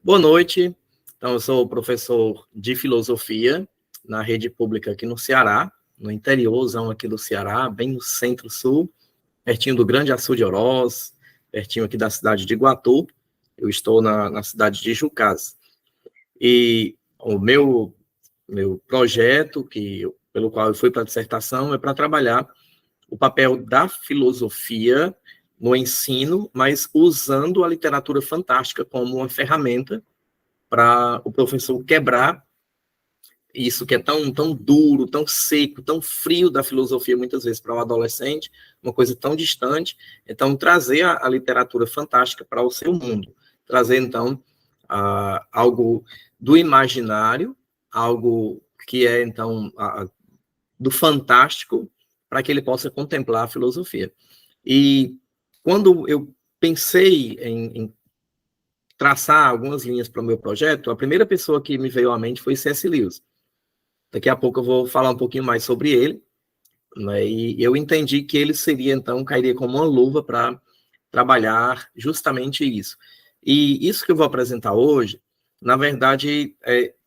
Boa noite. Então, eu sou professor de filosofia na rede pública aqui no Ceará, no interiorzão aqui do Ceará, bem no centro-sul, pertinho do Grande Açu de Oroz, pertinho aqui da cidade de Iguatu. Eu estou na cidade de Jucás. E o meu projeto, pelo qual eu fui para a dissertação, é para trabalhar o papel da filosofia no ensino, mas usando a literatura fantástica como uma ferramenta para o professor quebrar isso que é tão duro, tão seco, tão frio da filosofia, muitas vezes, para o adolescente, uma coisa tão distante. Então, trazer a literatura fantástica para o seu mundo. Trazer, então, algo do imaginário, algo que é, então, do fantástico, para que ele possa contemplar a filosofia. E quando eu pensei em traçar algumas linhas para o meu projeto, a primeira pessoa que me veio à mente foi C.S. Lewis. Daqui a pouco eu vou falar um pouquinho mais sobre ele, né? E eu entendi que ele seria, então, cairia como uma luva para trabalhar justamente isso. E isso que eu vou apresentar hoje, na verdade,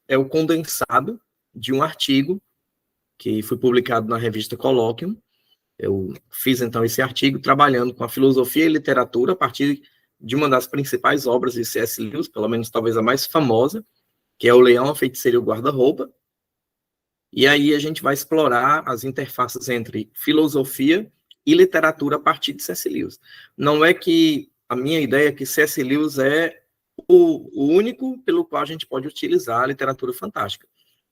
é o condensado de um artigo que foi publicado na revista Colloquium. Eu fiz, então, esse artigo trabalhando com a filosofia e literatura a partir de uma das principais obras de C.S. Lewis, pelo menos talvez a mais famosa, que é O Leão, a Feiticeira e o Guarda-Roupa. E aí a gente vai explorar as interfaces entre filosofia e literatura a partir de C.S. Lewis. Não é que a minha ideia é que C.S. Lewis é o único pelo qual a gente pode utilizar a literatura fantástica,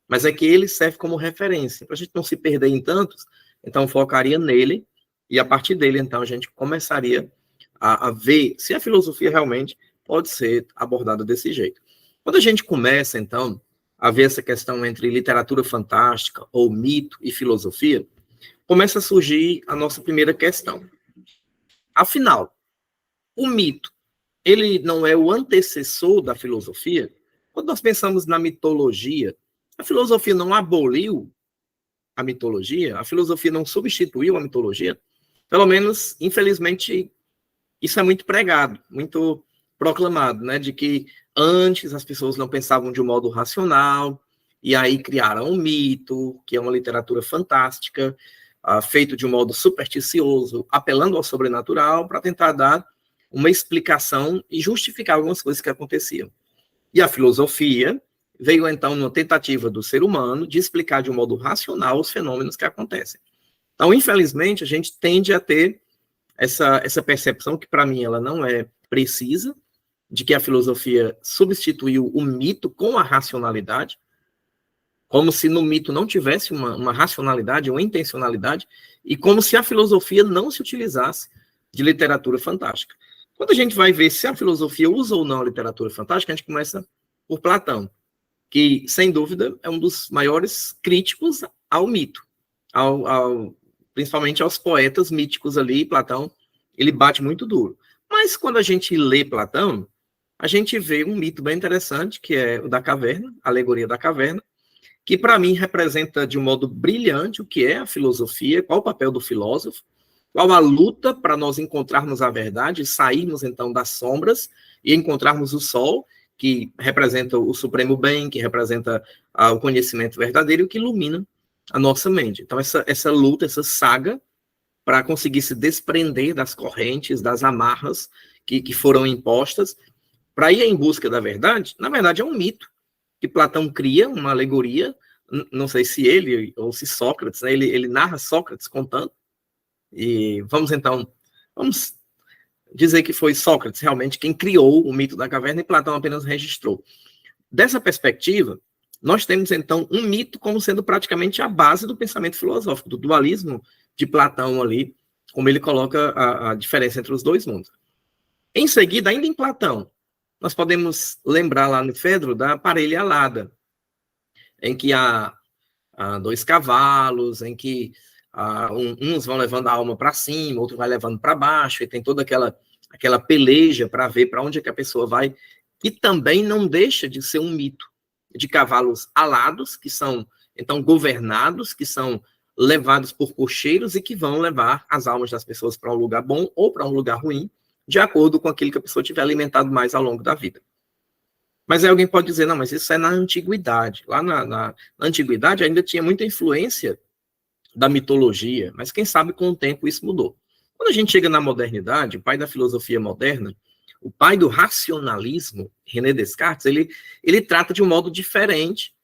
mas é que ele serve como referência. Para a gente não se perder em tantos, então focaria nele, e a partir dele, então, a gente começaria a ver se a filosofia realmente pode ser abordada desse jeito. Quando a gente começa, então, a ver essa questão entre literatura fantástica, ou mito e filosofia, começa a surgir a nossa primeira questão. Afinal, o mito, ele não é o antecessor da filosofia? Quando nós pensamos na mitologia, a filosofia não aboliu a mitologia? A filosofia não substituiu a mitologia? Pelo menos, infelizmente, isso é muito pregado, muito proclamado, né? De que antes as pessoas não pensavam de um modo racional, e aí criaram um mito, que é uma literatura fantástica, feito de um modo supersticioso, apelando ao sobrenatural, para tentar dar uma explicação e justificar algumas coisas que aconteciam. E a filosofia veio, então, numa tentativa do ser humano de explicar de um modo racional os fenômenos que acontecem. Então, infelizmente, a gente tende a ter essa percepção, que para mim ela não é precisa, de que a filosofia substituiu o mito com a racionalidade, como se no mito não tivesse uma racionalidade, uma intencionalidade, e como se a filosofia não se utilizasse de literatura fantástica. Quando a gente vai ver se a filosofia usa ou não a literatura fantástica, a gente começa por Platão, que, sem dúvida, é um dos maiores críticos ao mito, principalmente aos poetas míticos ali. Platão, ele bate muito duro. Mas quando a gente lê Platão, a gente vê um mito bem interessante, que é o da caverna, a alegoria da caverna, que para mim representa de um modo brilhante o que é a filosofia, qual o papel do filósofo, qual a luta para nós encontrarmos a verdade, sairmos então das sombras e encontrarmos o sol, que representa o supremo bem, que representa o conhecimento verdadeiro, que ilumina a nossa mente. Então, essa luta, essa saga, para conseguir se desprender das correntes, das amarras que foram impostas, para ir em busca da verdade, na verdade é um mito, que Platão cria, uma alegoria, não sei se ele ou se Sócrates, né, ele narra Sócrates contando, e vamos dizer que foi Sócrates realmente quem criou o mito da caverna e Platão apenas registrou. Dessa perspectiva, nós temos então um mito como sendo praticamente a base do pensamento filosófico, do dualismo de Platão ali, como ele coloca a diferença entre os dois mundos. Em seguida, ainda em Platão, nós podemos lembrar lá no Fedro da parelha alada, em que há dois cavalos, em que uns vão levando a alma para cima, outro vai levando para baixo, e tem toda aquela peleja para ver para onde é que a pessoa vai, que também não deixa de ser um mito de cavalos alados, que são, então, governados, que são levados por cocheiros e que vão levar as almas das pessoas para um lugar bom ou para um lugar ruim, de acordo com aquilo que a pessoa tiver alimentado mais ao longo da vida. Mas aí alguém pode dizer, não, mas isso é na antiguidade. Lá na antiguidade ainda tinha muita influência da mitologia, mas quem sabe com o tempo isso mudou. Quando a gente chega na modernidade, o pai da filosofia moderna, o pai do racionalismo, René Descartes, ele trata de um modo diferente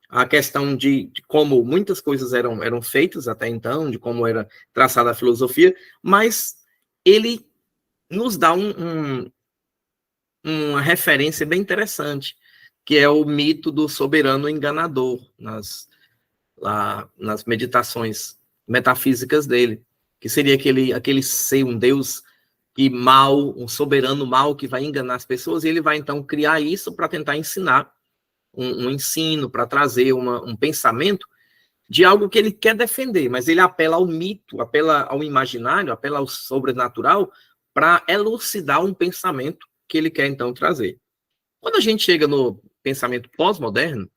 a questão de como muitas coisas eram feitas até então, de como era traçada a filosofia, mas ele nos dá uma referência bem interessante, que é o mito do soberano enganador, nas meditações metafísicas dele, que seria aquele ser, um Deus que mal, um soberano mal que vai enganar as pessoas, e ele vai então criar isso para tentar ensinar um ensino, para trazer um pensamento de algo que ele quer defender, mas ele apela ao mito, apela ao imaginário, apela ao sobrenatural para elucidar um pensamento que ele quer então trazer. Quando a gente chega no pensamento pós-moderno,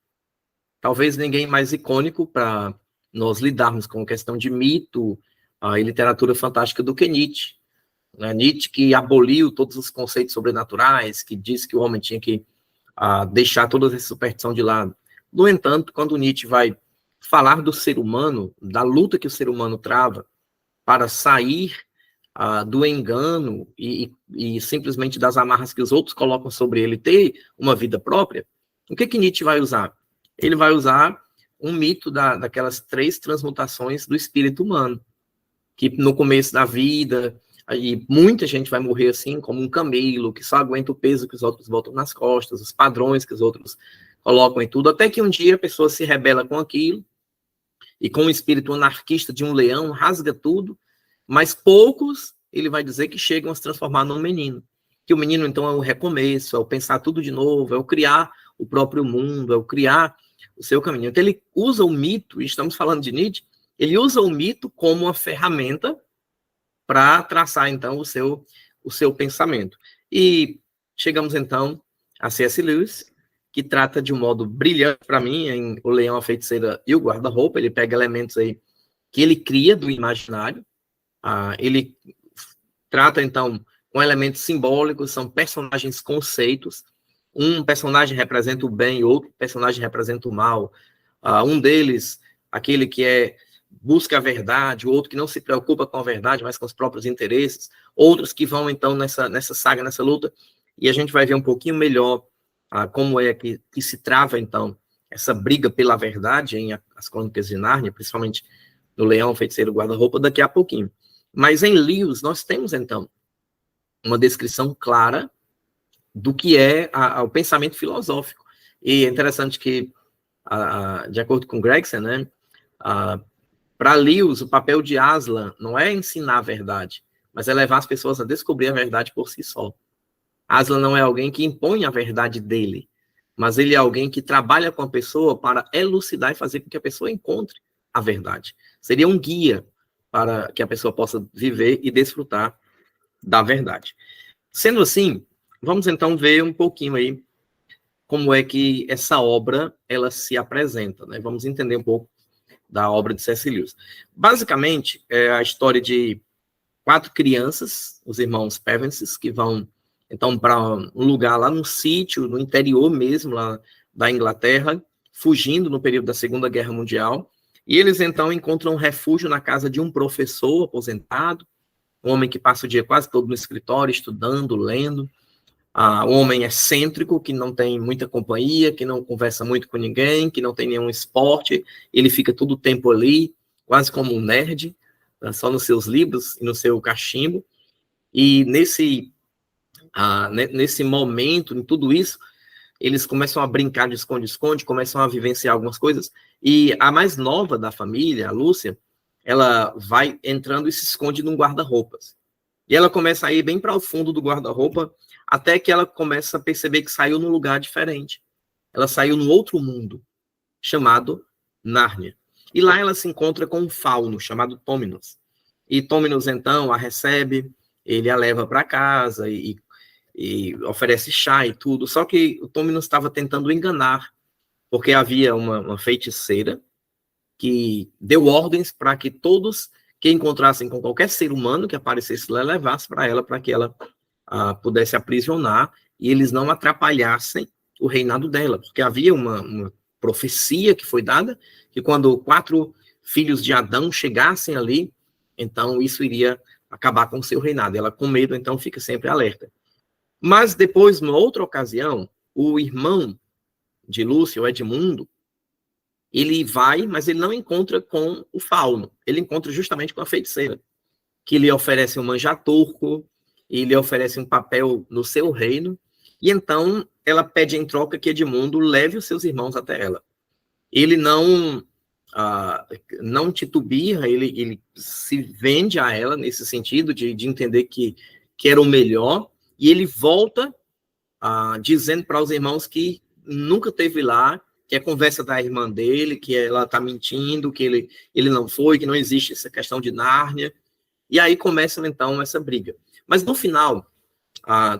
talvez ninguém mais icônico para nós lidarmos com a questão de mito e literatura fantástica do que Nietzsche. Né? Nietzsche, que aboliu todos os conceitos sobrenaturais, que disse que o homem tinha que deixar toda essa superstição de lado. No entanto, quando Nietzsche vai falar do ser humano, da luta que o ser humano trava para sair do engano e simplesmente das amarras que os outros colocam sobre ele, ter uma vida própria, o que Nietzsche vai usar? Ele vai usar um mito daquelas 3 transmutações do espírito humano, que no começo da vida, e muita gente vai morrer assim, como um camelo, que só aguenta o peso que os outros botam nas costas, os padrões que os outros colocam em tudo, até que um dia a pessoa se rebela com aquilo, e com o espírito anarquista de um leão, rasga tudo, mas poucos, ele vai dizer que chegam a se transformar num menino. Que o menino, então, é o recomeço, é o pensar tudo de novo, é o criar o próprio mundo, é o criar o seu caminho. Então, ele usa o mito, e estamos falando de Nietzsche, ele usa o mito como uma ferramenta para traçar, então, o seu pensamento. E chegamos, então, a C.S. Lewis, que trata de um modo brilhante para mim, em O Leão, a Feiticeira e o Guarda-Roupa. Ele pega elementos aí que ele cria do imaginário, ele trata, então, com elementos simbólicos, são personagens conceitos. Um personagem representa o bem, outro personagem representa o mal. Um deles, aquele que busca a verdade, o outro que não se preocupa com a verdade, mas com os próprios interesses. Outros que vão, então, nessa saga, nessa luta. E a gente vai ver um pouquinho melhor como é que se trava, então, essa briga pela verdade em As Crônicas de Nárnia, principalmente no Leão, Feiticeiro, Guarda-Roupa, daqui a pouquinho. Mas em Lewis, nós temos, então, uma descrição clara do que é o pensamento filosófico. E é interessante que, de acordo com Gregson, né, para Lewis, o papel de Aslan não é ensinar a verdade, mas é levar as pessoas a descobrir a verdade por si só. Aslan não é alguém que impõe a verdade dele, mas ele é alguém que trabalha com a pessoa para elucidar e fazer com que a pessoa encontre a verdade. Seria um guia para que a pessoa possa viver e desfrutar da verdade. Sendo assim, vamos então ver um pouquinho aí como é que essa obra ela se apresenta, né? Vamos entender um pouco da obra de C.S. Lewis. Basicamente, é a história de 4 crianças, os irmãos Pevenses, que vão então para um lugar lá no sítio, no interior mesmo, lá da Inglaterra, fugindo no período da Segunda Guerra Mundial, e eles então encontram refúgio na casa de um professor aposentado, um homem que passa o dia quase todo no escritório, estudando, lendo, um homem excêntrico, que não tem muita companhia, que não conversa muito com ninguém, que não tem nenhum esporte, ele fica todo o tempo ali, quase como um nerd, só nos seus livros e no seu cachimbo, e nesse momento, em tudo isso, eles começam a brincar de esconde-esconde, começam a vivenciar algumas coisas, e a mais nova da família, a Lúcia, ela vai entrando e se esconde num guarda-roupas. E ela começa a ir bem para o fundo do guarda-roupa, até que ela começa a perceber que saiu num lugar diferente. Ela saiu num outro mundo, chamado Nárnia. E lá ela se encontra com um fauno, chamado Tôminos. E Tôminos, então, a recebe, ele a leva para casa e oferece chá e tudo. Só que o Tôminos estava tentando enganar, porque havia uma feiticeira que deu ordens para que todos que encontrassem com qualquer ser humano que aparecesse lá, levasse para ela, para que ela pudesse aprisionar e eles não atrapalhassem o reinado dela, porque havia uma profecia que foi dada, que quando 4 filhos de Adão chegassem ali, então isso iria acabar com o seu reinado. Ela, com medo, então fica sempre alerta. Mas depois, numa outra ocasião, o irmão de Lúcia, o Edmundo, ele vai, mas ele não encontra com o fauno, ele encontra justamente com a feiticeira, que lhe oferece um manjaturco, e lhe oferece um papel no seu reino, e então ela pede em troca que Edmundo leve os seus irmãos até ela. Ele não titubia, ele se vende a ela nesse sentido de entender que era o melhor, e ele volta dizendo para os irmãos que nunca teve lá, que é conversa da irmã dele, que ela está mentindo, que ele não foi, que não existe essa questão de Nárnia. E aí começa, então, essa briga. Mas, no final,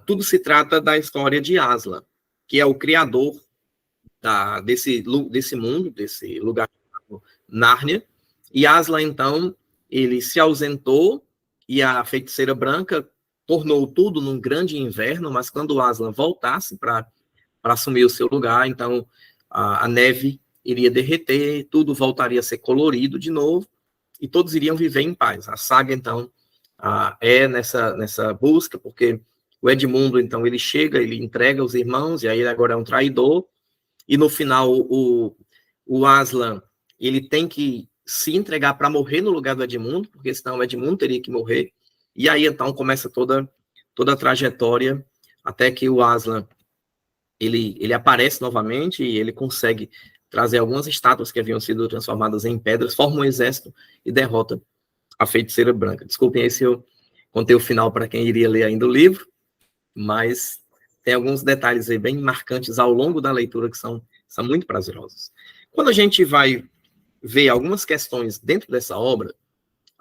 tudo se trata da história de Aslan, que é o criador desse mundo, desse lugar, Nárnia. E Aslan, então, ele se ausentou e a feiticeira branca tornou tudo num grande inverno, mas quando Aslan voltasse para assumir o seu lugar, então a neve iria derreter, tudo voltaria a ser colorido de novo, e todos iriam viver em paz. A saga, então, é nessa busca, porque o Edmundo, então, ele chega, ele entrega os irmãos, e aí ele agora é um traidor, e no final o Aslan, ele tem que se entregar para morrer no lugar do Edmundo, porque senão o Edmundo teria que morrer, e aí, então, começa toda a trajetória, até que o Aslan, ele aparece novamente e ele consegue trazer algumas estátuas que haviam sido transformadas em pedras, forma um exército e derrota a feiticeira branca. Desculpem aí se eu contei o final para quem iria ler ainda o livro, mas tem alguns detalhes aí bem marcantes ao longo da leitura que são muito prazerosos. Quando a gente vai ver algumas questões dentro dessa obra,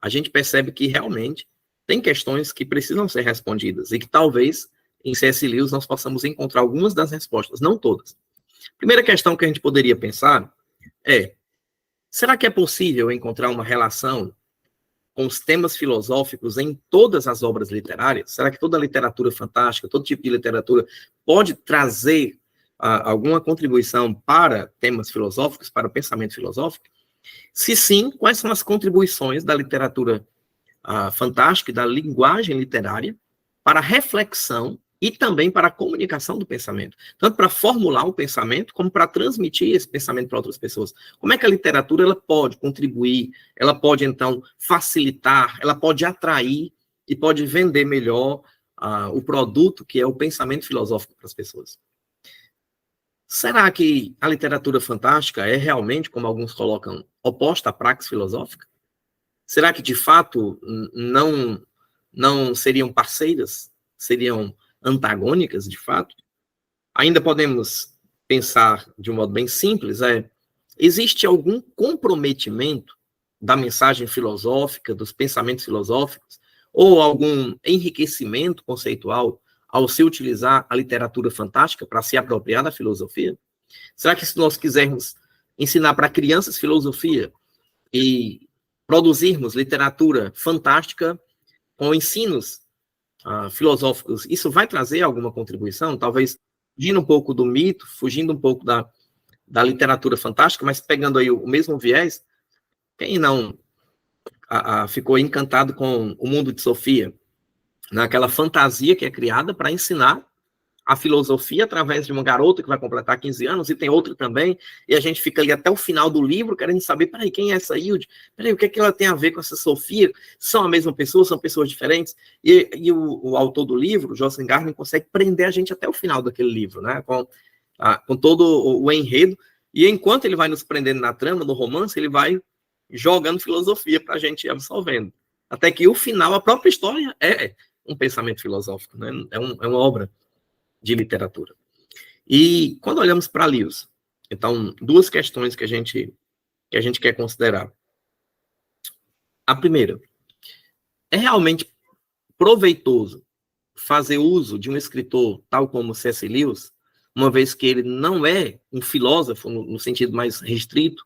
a gente percebe que realmente tem questões que precisam ser respondidas e que talvez em C.S. Lewis nós possamos encontrar algumas das respostas, não todas. Primeira questão que a gente poderia pensar é: será que é possível encontrar uma relação com os temas filosóficos em todas as obras literárias? Será que toda a literatura fantástica, todo tipo de literatura pode trazer alguma contribuição para temas filosóficos, para o pensamento filosófico? Se sim, quais são as contribuições da literatura fantástica e da linguagem literária para a reflexão e também para a comunicação do pensamento, tanto para formular o pensamento, como para transmitir esse pensamento para outras pessoas. Como é que a literatura ela pode contribuir, ela pode, então, facilitar, ela pode atrair e pode vender melhor o produto que é o pensamento filosófico para as pessoas? Será que a literatura fantástica é realmente, como alguns colocam, oposta à praxis filosófica? Será que, de fato, não seriam parceiras? Seriam antagônicas, de fato? Ainda podemos pensar de um modo bem simples, existe algum comprometimento da mensagem filosófica, dos pensamentos filosóficos, ou algum enriquecimento conceitual ao se utilizar a literatura fantástica para se apropriar da filosofia? Será que se nós quisermos ensinar para crianças filosofia e produzirmos literatura fantástica com ensinos filosóficos, isso vai trazer alguma contribuição? Talvez fugindo um pouco do mito, fugindo um pouco da literatura fantástica, mas pegando aí o mesmo viés. Quem não ficou encantado com o mundo de Sofia, naquela fantasia que é criada para ensinar a filosofia através de uma garota que vai completar 15 anos, e tem outra também, e a gente fica ali até o final do livro querendo saber, peraí, quem é essa Hilde? Peraí, o que é que ela tem a ver com essa Sofia? São a mesma pessoa? São pessoas diferentes? E o autor do livro, Jocelyn Garner, consegue prender a gente até o final daquele livro, né? Com todo o enredo, e enquanto ele vai nos prendendo na trama, no romance, ele vai jogando filosofia para a gente ir absorvendo. Até que o final, a própria história é um pensamento filosófico, né? É uma obra de literatura. E quando olhamos para Lewis, então, duas questões que a gente quer considerar. A primeira, é realmente proveitoso fazer uso de um escritor tal como C.S. Lewis, uma vez que ele não é um filósofo no sentido mais restrito,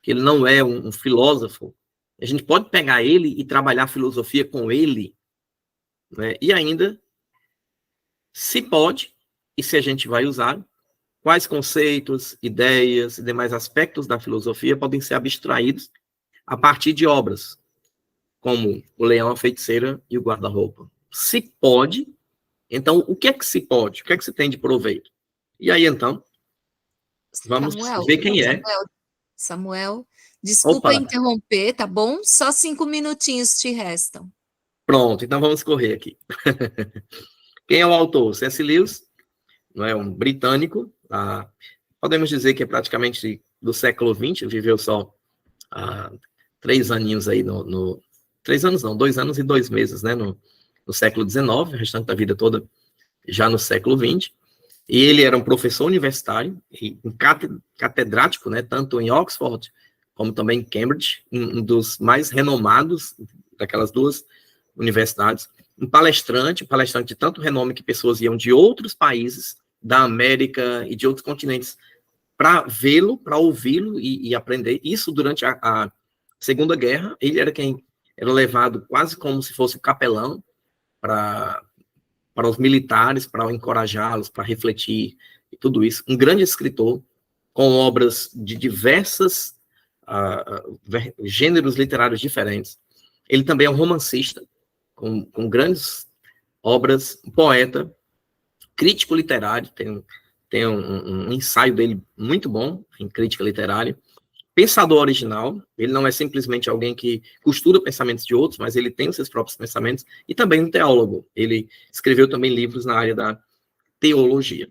que ele não é um filósofo? A gente pode pegar ele e trabalhar filosofia com ele, né? E ainda, se pode, e se a gente vai usar, quais conceitos, ideias e demais aspectos da filosofia podem ser abstraídos a partir de obras, como O Leão, a Feiticeira e o Guarda-Roupa. Se pode, então, o que é que se pode? O que é que se tem de proveito? E aí, então, vamos ver quem é. Samuel, desculpa Opa. interromper, tá bom? Só 5 minutinhos te restam. Pronto, então vamos correr aqui. Quem é o autor? C.S. Lewis, não é um britânico, podemos dizer que é praticamente do século XX, viveu só 3 aninhos aí 3 anos não, 2 anos e 2 meses, né, no século XIX, o restante da vida toda já no século XX, e ele era um professor universitário, e um catedrático, né, tanto em Oxford, como também em Cambridge, um dos mais renomados daquelas duas universidades, um palestrante de tanto renome que pessoas iam de outros países, da América e de outros continentes, para vê-lo, para ouvi-lo e aprender. Isso durante a Segunda Guerra, ele era quem era levado quase como se fosse capelão para os militares, para encorajá-los, para refletir e tudo isso. Um grande escritor, com obras de diversos gêneros literários diferentes. Ele também é um romancista, com grandes obras, um poeta, crítico literário, tem um ensaio dele muito bom em crítica literária, pensador original, ele não é simplesmente alguém que costura pensamentos de outros, mas ele tem os seus próprios pensamentos, e também um teólogo, ele escreveu também livros na área da teologia.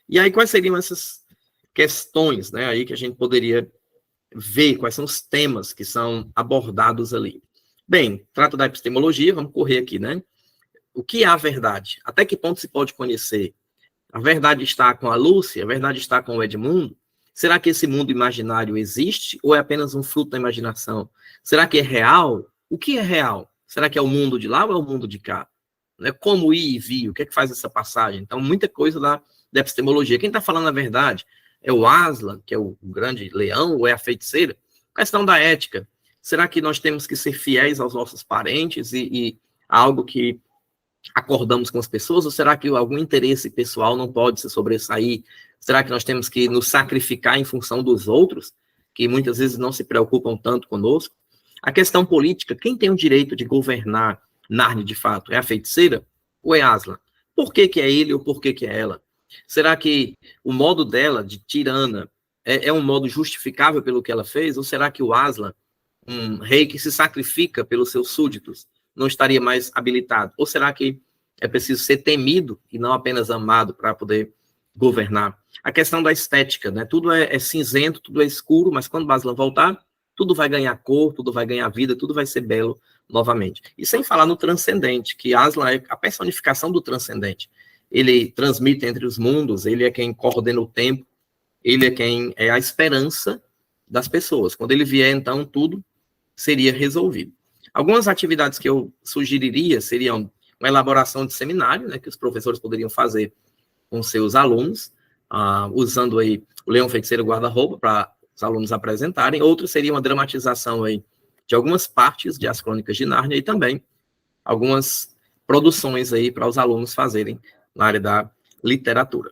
E aí, quais seriam essas questões, né, aí que a gente poderia ver, quais são os temas que são abordados ali? Bem, trata da epistemologia, vamos correr aqui, né? O que é a verdade? Até que ponto se pode conhecer? A verdade está com a Lúcia? A verdade está com o Edmundo? Será que esse mundo imaginário existe ou é apenas um fruto da imaginação? Será que é real? O que é real? Será que é o mundo de lá ou é o mundo de cá? Né? Como ir e vir? O que é que faz essa passagem? Então, muita coisa da epistemologia. Quem está falando a verdade é o Aslan, que é o grande leão, ou é a feiticeira? Questão da ética. Será que nós temos que ser fiéis aos nossos parentes e algo que acordamos com as pessoas, ou será que algum interesse pessoal não pode se sobressair? Será que nós temos que nos sacrificar em função dos outros, que muitas vezes não se preocupam tanto conosco? A questão política, quem tem o direito de governar Nárnia de fato? É a feiticeira ou é Aslan? Por que é ele ou por que é ela? Será que o modo dela de tirana é um modo justificável pelo que ela fez? Ou será que o Aslan, um rei que se sacrifica pelos seus súditos, não estaria mais habilitado? Ou será que é preciso ser temido e não apenas amado para poder governar? A questão da estética, né? Tudo é cinzento, tudo é escuro, mas quando Aslan voltar, tudo vai ganhar cor, tudo vai ganhar vida, tudo vai ser belo novamente. E sem falar no transcendente, que Aslan é a personificação do transcendente. Ele transmite entre os mundos, ele é quem coordena o tempo, ele é quem é a esperança das pessoas. Quando ele vier, então, tudo seria resolvido. Algumas atividades que eu sugeriria seriam uma elaboração de seminário, né, que os professores poderiam fazer com seus alunos, usando aí o Leão, Feiticeiro e Guarda-Roupa para os alunos apresentarem. Outro seria uma dramatização aí de algumas partes de As Crônicas de Nárnia e também algumas produções aí para os alunos fazerem na área da literatura.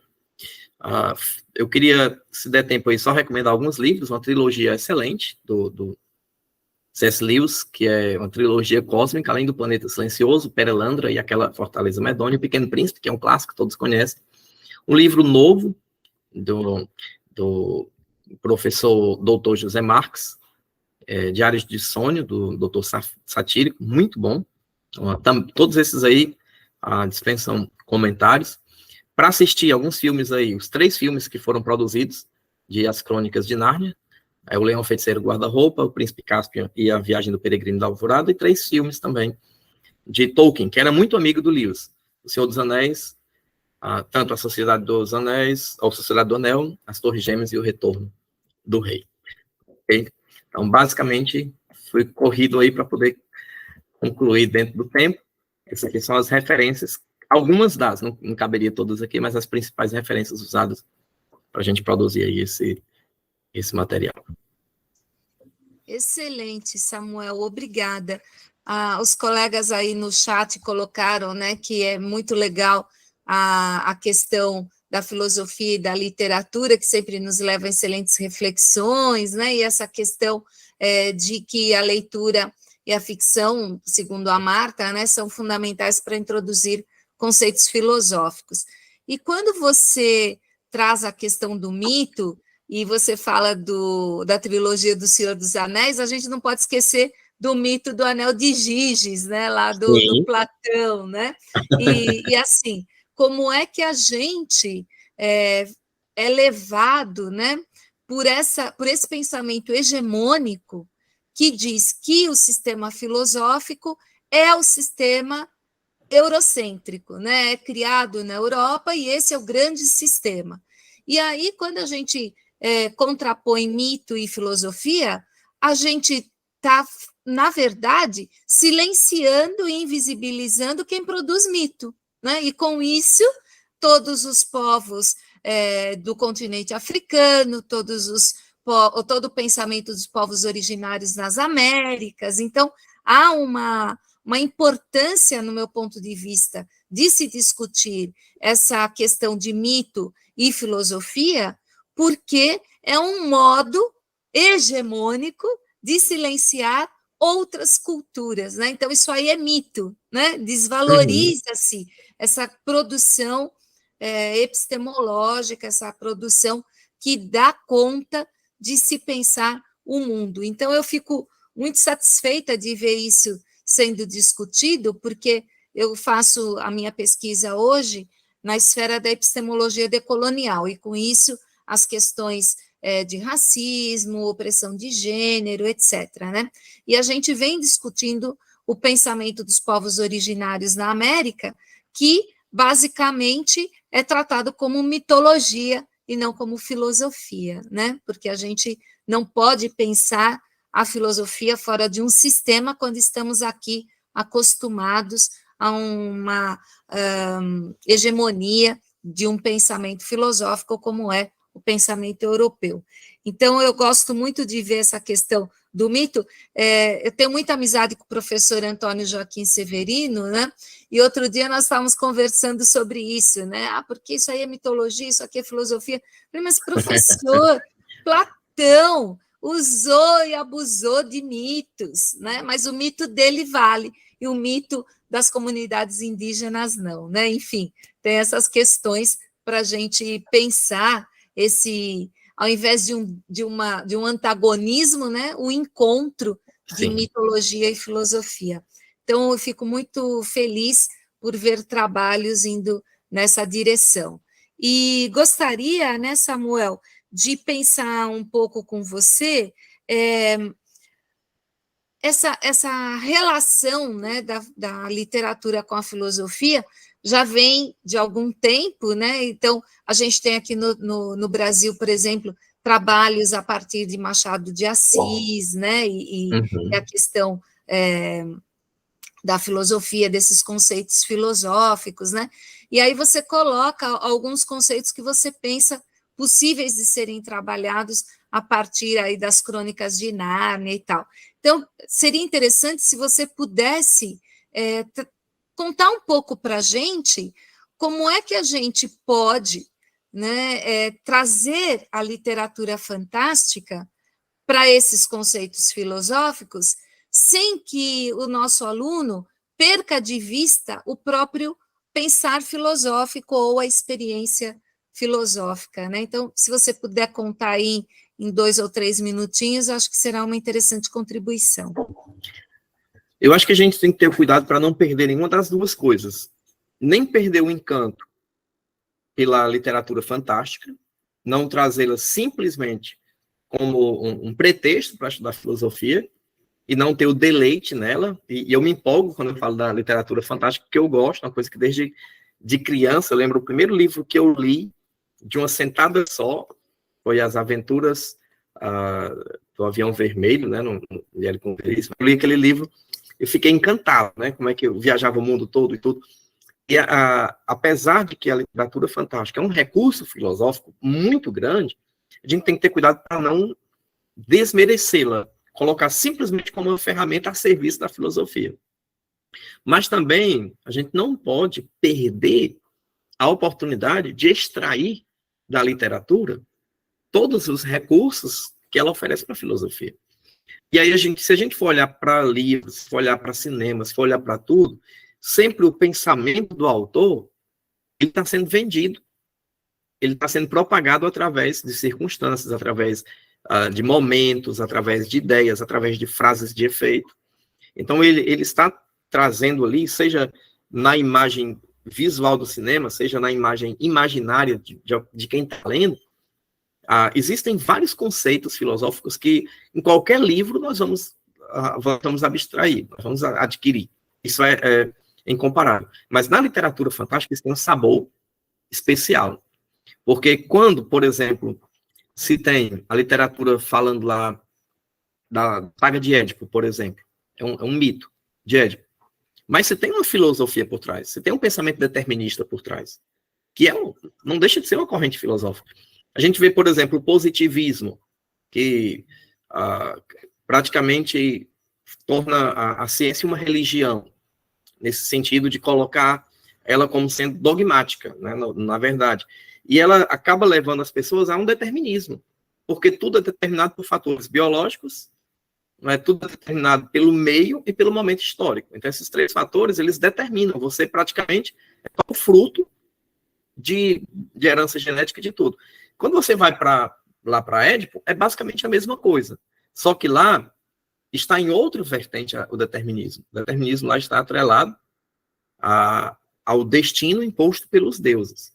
Eu queria, se der tempo aí, só recomendar alguns livros, uma trilogia excelente do C.S. Lewis, que é uma trilogia cósmica, além do Planeta Silencioso, Perelandra e aquela Fortaleza Medônia, O Pequeno Príncipe, que é um clássico que todos conhecem. Um livro novo do professor Dr. José Marx, Diários de Sônia, do Dr. Satírico, muito bom. Todos esses aí dispensam comentários. Para assistir alguns filmes aí, os 3 filmes que foram produzidos de As Crônicas de Nárnia, O Leão, Feiticeiro, Guarda-Roupa, O Príncipe Caspian e A Viagem do Peregrino da Alvorada, e 3 filmes também de Tolkien, que era muito amigo do Lewis. O Senhor dos Anéis, tanto a Sociedade dos Anéis, ou Sociedade do Anel, As Torres Gêmeas e O Retorno do Rei. Okay? Então, basicamente, fui corrido aí para poder concluir dentro do tempo. Essas aqui são as referências, algumas das, não caberia todas aqui, mas as principais referências usadas para a gente produzir aí esse material. Excelente, Samuel, obrigada. Os colegas aí no chat colocaram, né, que é muito legal a questão da filosofia e da literatura, que sempre nos leva a excelentes reflexões, né? E essa questão de que a leitura e a ficção, segundo a Marta, né, são fundamentais para introduzir conceitos filosóficos. E quando você traz a questão do mito, e você fala da trilogia do Senhor dos Anéis, a gente não pode esquecer do mito do Anel de Giges, né, lá do Platão, né? E assim, como é que a gente é levado, né, por esse pensamento hegemônico que diz que o sistema filosófico é o sistema eurocêntrico, né? É criado na Europa e esse é o grande sistema. E aí, quando a gente contrapõe mito e filosofia, a gente está, na verdade, silenciando e invisibilizando quem produz mito, né? E com isso, todos os povos do continente africano, todo o pensamento dos povos originários nas Américas. Então, há uma importância, no meu ponto de vista, de se discutir essa questão de mito e filosofia, porque é um modo hegemônico de silenciar outras culturas, né? Então, isso aí é mito, né? Desvaloriza-se essa produção epistemológica, essa produção que dá conta de se pensar o mundo. Então, eu fico muito satisfeita de ver isso sendo discutido, porque eu faço a minha pesquisa hoje na esfera da epistemologia decolonial, e com isso as questões de racismo, opressão de gênero, etc., né? E a gente vem discutindo o pensamento dos povos originários na América, que basicamente é tratado como mitologia e não como filosofia, né? Porque a gente não pode pensar a filosofia fora de um sistema quando estamos aqui acostumados a uma hegemonia de um pensamento filosófico como é o pensamento europeu. Então, eu gosto muito de ver essa questão do mito. Eu tenho muita amizade com o professor Antônio Joaquim Severino, né? E outro dia nós estávamos conversando sobre isso, né? Porque isso aí é mitologia, isso aqui é filosofia. Eu falei, mas professor, Platão usou e abusou de mitos, né? Mas o mito dele vale, e o mito das comunidades indígenas não, né? Enfim, tem essas questões para a gente pensar ao invés de um antagonismo, né? O encontro de mitologia e filosofia. Então, eu fico muito feliz por ver trabalhos indo nessa direção. E gostaria, né, Samuel, de pensar um pouco com você essa relação, né, da literatura com a filosofia já vem de algum tempo, né? Então, a gente tem aqui no Brasil, por exemplo, trabalhos a partir de Machado de Assis, né? E a questão da filosofia, desses conceitos filosóficos, né? E aí você coloca alguns conceitos que você pensa possíveis de serem trabalhados a partir aí das crônicas de Nárnia e tal. Então, seria interessante se você pudesse contar um pouco para a gente como é que a gente pode, né, trazer a literatura fantástica para esses conceitos filosóficos sem que o nosso aluno perca de vista o próprio pensar filosófico ou a experiência filosófica, né? Então, se você puder contar aí em 2 ou 3 minutinhos, acho que será uma interessante contribuição. Eu acho que a gente tem que ter cuidado para não perder nenhuma das duas coisas. Nem perder o encanto pela literatura fantástica, não trazê-la simplesmente como um pretexto para estudar filosofia, e não ter o deleite nela. E eu me empolgo quando eu falo da literatura fantástica, porque eu gosto, uma coisa que desde de criança, eu lembro o primeiro livro que eu li de uma sentada só, foi As Aventuras do Avião Vermelho, né, no Helico Veríssimo. Eu li aquele livro, eu fiquei encantado, né, como é que eu viajava o mundo todo e tudo. E apesar de que a literatura fantástica é um recurso filosófico muito grande, a gente tem que ter cuidado para não desmerecê-la, colocar simplesmente como uma ferramenta a serviço da filosofia. Mas também a gente não pode perder a oportunidade de extrair da literatura todos os recursos que ela oferece para a filosofia. E aí, se a gente for olhar para livros, se for olhar para cinema, se for olhar para tudo, sempre o pensamento do autor, ele está sendo vendido, ele está sendo propagado através de circunstâncias, através de momentos, através de ideias, através de frases de efeito. Então, ele está trazendo ali, seja na imagem visual do cinema, seja na imagem imaginária de quem está lendo, existem vários conceitos filosóficos que, em qualquer livro, nós vamos abstrair, nós vamos adquirir. Isso é incomparável. Mas na literatura fantástica, isso tem um sabor especial. Porque quando, por exemplo, se tem a literatura falando lá da saga de Édipo, por exemplo, é um mito de Édipo, mas você tem uma filosofia por trás, você tem um pensamento determinista por trás, que não deixa de ser uma corrente filosófica. A gente vê, por exemplo, o positivismo, que praticamente torna a ciência uma religião, nesse sentido de colocar ela como sendo dogmática, né, na verdade. E ela acaba levando as pessoas a um determinismo, porque tudo é determinado por fatores biológicos, não é, tudo é determinado pelo meio e pelo momento histórico. Então, esses três fatores, eles determinam. Você praticamente é o fruto de herança genética de tudo. Quando você vai lá para Édipo, é basicamente a mesma coisa. Só que lá está em outra vertente o determinismo. O determinismo lá está atrelado ao destino imposto pelos deuses.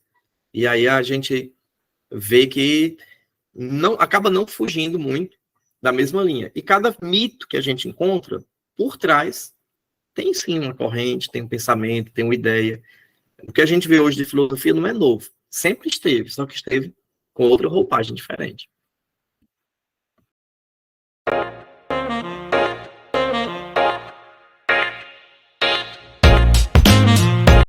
E aí a gente vê que acaba não fugindo muito da mesma linha. E cada mito que a gente encontra, por trás, tem sim uma corrente, tem um pensamento, tem uma ideia. O que a gente vê hoje de filosofia não é novo. Sempre esteve, só que esteve com outra roupagem diferente.